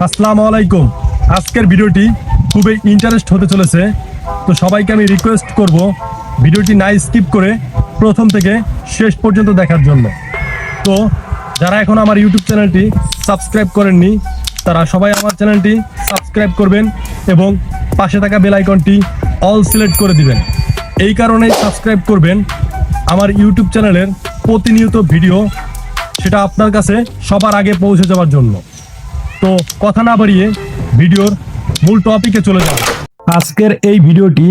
আসসালামু আলাইকুম। আজকের ভিডিওটি খুবই ইন্টারেস্ট হতে চলেছে, তো সবাইকে আমি রিকোয়েস্ট করব ভিডিওটি না স্কিপ করে প্রথম থেকে শেষ পর্যন্ত দেখার জন্য। তো যারা এখন আমার ইউটিউব চ্যানেলটি সাবস্ক্রাইব করেননি তারা সবাই আমার চ্যানেলটি সাবস্ক্রাইব করবেন এবং পাশে থাকা বেল আইকনটি অল সিলেক্ট করে দিবেন। এই কারণেই সাবস্ক্রাইব করবেন, আমার ইউটিউব চ্যানেলের প্রতিনিয়ত ভিডিও সেটা আপনার কাছে সবার আগে পৌঁছে যাওয়ার জন্য। তো কথা না বাড়িয়ে ভিডিওর মূল টপিকে চলে যাব। আজকের এই ভিডিওটি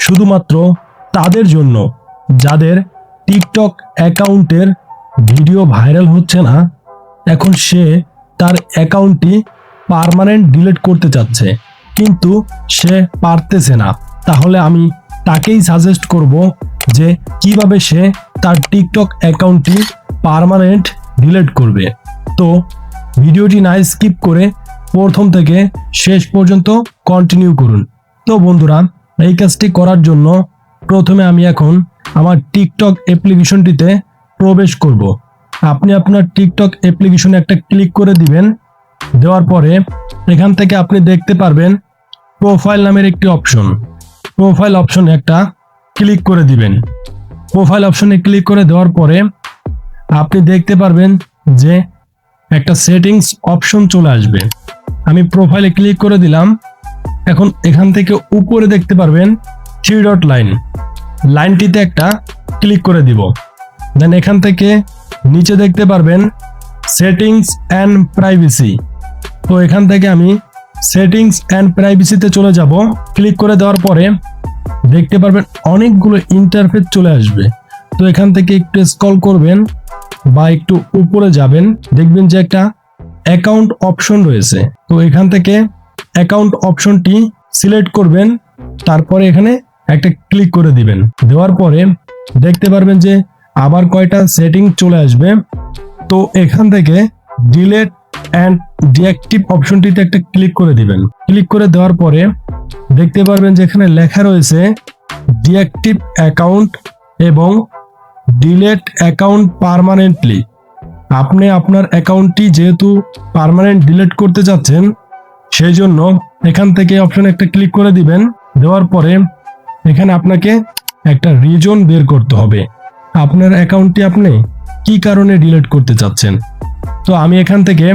শুধুমাত্র তাদের জন্য যাদের টিকটক অ্যাকাউন্টের ভিডিও ভাইরাল হচ্ছে না, এখন সে তার অ্যাকাউন্টটি পার্মানেন্ট ডিলিট করতে চাচ্ছে কিন্তু সে পারতেছে না। তাহলে আমি তাকেই সাজেস্ট করব যে কিভাবে সে তার টিকটক অ্যাকাউন্টটি পার্মানেন্ট ডিলিট করবে। তো ভিডিওটি না স্কিপ করে প্রথম থেকে শেষ পর্যন্ত কন্টিনিউ করুন। তো বন্ধুরা, এই কাজটি করার জন্য প্রথমে আমি এখন আমার টিকটক অ্যাপ্লিকেশনটিতে প্রবেশ করব। আপনি আপনার টিকটক অ্যাপ্লিকেশনে একটা ক্লিক করে দিবেন। দেওয়ার পরে এখান থেকে আপনি দেখতে পারবেন প্রোফাইল নামের একটি অপশন। প্রোফাইল অপশনে একটা ক্লিক করে দিবেন। প্রোফাইল অপশনে ক্লিক করে দেওয়ার পরে আপনি দেখতে পারবেন যে একটা সেটিংস অপশন চলে আসবে। আমি প্রোফাইলে ক্লিক করে দিলাম। এখন এখান থেকে উপরে দেখতে পারবেন 3 ডট লাইনটিতে একটা ক্লিক করে দিব। দেন এখান থেকে নিচে দেখতে পারবেন সেটিংস অ্যান্ড প্রাইভেসি। তো এখান থেকে আমি সেটিংস অ্যান্ড প্রাইভেসিতে চলে যাব। ক্লিক করে দেওয়ার পরে দেখতে পারবেন অনেকগুলো ইন্টারফেস চলে আসবে। তো এখান থেকে একটু স্ক্রল করবেন বা একটু উপরে যাবেন, দেখবেন যে একটা অ্যাকাউন্ট অপশন রয়েছে। তো এখান থেকে অ্যাকাউন্ট অপশনটি সিলেক্ট করবেন, তারপরে এখানে একটা ক্লিক করে দিবেন। দেওয়ার পরে দেখতে পারবেন যে আবার কয়টা সেটিং চলে আসবে। তো এখান থেকে ডিলিট অ্যান্ড ডিঅ্যাক্টিভ অপশনটিতে একটা ক্লিক করে দিবেন। ক্লিক করে দেওয়ার পরে দেখতে পারবেন যে এখানে লেখা রয়েছে ডিঅ্যাক্টিভ অ্যাকাউন্ট এবং ডিলিট অ্যাকাউন্ট পার্মানেন্টলি। আপনি আপনার অ্যাকাউন্টটি যেহেতু পার্মানেন্ট ডিলিট করতে চাচ্ছেন, সেই জন্য এখান থেকে অপশন একটা ক্লিক করে দিবেন। দেওয়ার পরে এখানে আপনাকে একটা রিজন বের করতে হবে, আপনার অ্যাকাউন্টটি আপনি কি কারণে ডিলিট করতে চাচ্ছেন। তো আমি এখান থেকে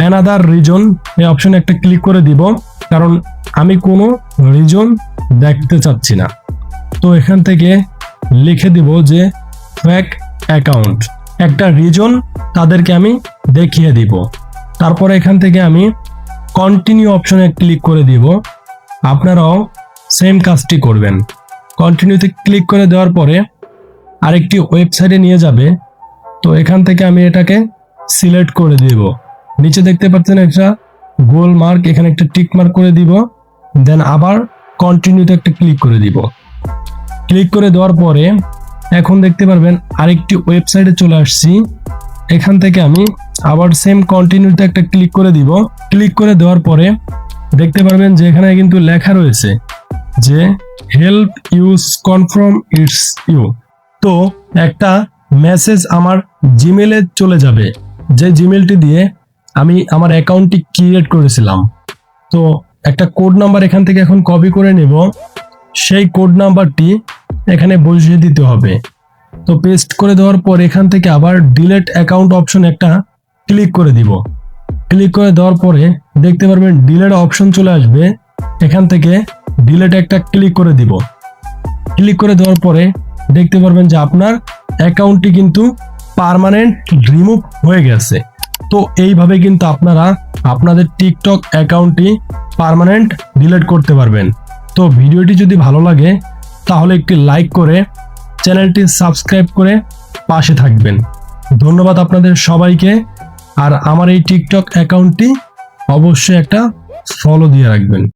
অ্যানাদার রিজন এই অপশনে একটা ক্লিক করে দিব, কারণ আমি কোনো রিজন দেখতে চাচ্ছি না। তো এখান থেকে লিখে দিব যে ফেক অ্যাকাউন্ট, একটা রিজন তাদেরকে আমি দেখিয়ে দিব। তারপরে এখান থেকে আমি কন্টিনিউ অপশনে ক্লিক করে দিব। আপনারাও সেম কাজটি করবেন। কন্টিনিউতে ক্লিক করে দেওয়ার পরে আরেকটি ওয়েবসাইটে নিয়ে যাবে। তো এখান থেকে আমি এটাকে সিলেক্ট করে দিব। নিচে দেখতে পাচ্ছেন একটা গোল মার্ক, এখানে একটা টিক মার্ক করে দিব। দেন আবার কন্টিনিউতে একটা ক্লিক করে দিব। ক্লিক করে দেওয়ার পরে এখন দেখতে পারবেন আরেকটি ওয়েবসাইটে চলে আসছি। এখান থেকে আমি আবার সেম কন্টিনিউতে একটা ক্লিক করে দিব। ক্লিক করে দেওয়ার পরে দেখতে পারবেন যে এখানে কিন্তু লেখা রয়েছে যে help us confirm it's you. তো একটা মেসেজ আমার জিমেলে চলে যাবে, যে জিমেলটি দিয়ে আমি আমার অ্যাকাউন্টটি ক্রিয়েট করেছিলাম। তো একটা কোড নাম্বার এখান থেকে এখন কপি করে নেব, সেই কোড নাম্বারটি এখানে বসিয়ে দিতে হবে। তো পেস্ট করে দেওয়ার পর এখান থেকে আবার ডিলিট অ্যাকাউন্ট অপশন একটা ক্লিক করে দিব। ক্লিক করে দেওয়ার পরে দেখতে পারবেন ডিলিট অপশন চলে আসবে। এখান থেকে ডিলিট একটা ক্লিক করে দিব। ক্লিক করে দেওয়ার পরে দেখতে পারবেন যে আপনার অ্যাকাউন্টটি কিন্তু পার্মানেন্ট রিমুভ হয়ে গেছে। তো এইভাবে কিন্তু আপনারা আপনাদের টিকটক অ্যাকাউন্টটি পার্মানেন্ট ডিলিট করতে পারবেন। তো ভিডিওটি যদি ভালো লাগে তাহলে একটি লাইক করে চ্যানেলটি সাবস্ক্রাইব করে পাশে থাকবেন। ধন্যবাদ আপনাদের সবাইকে। আর আমার এই টিকটক অ্যাকাউন্টটি অবশ্যই একটা ফলো দিয়ে রাখবেন।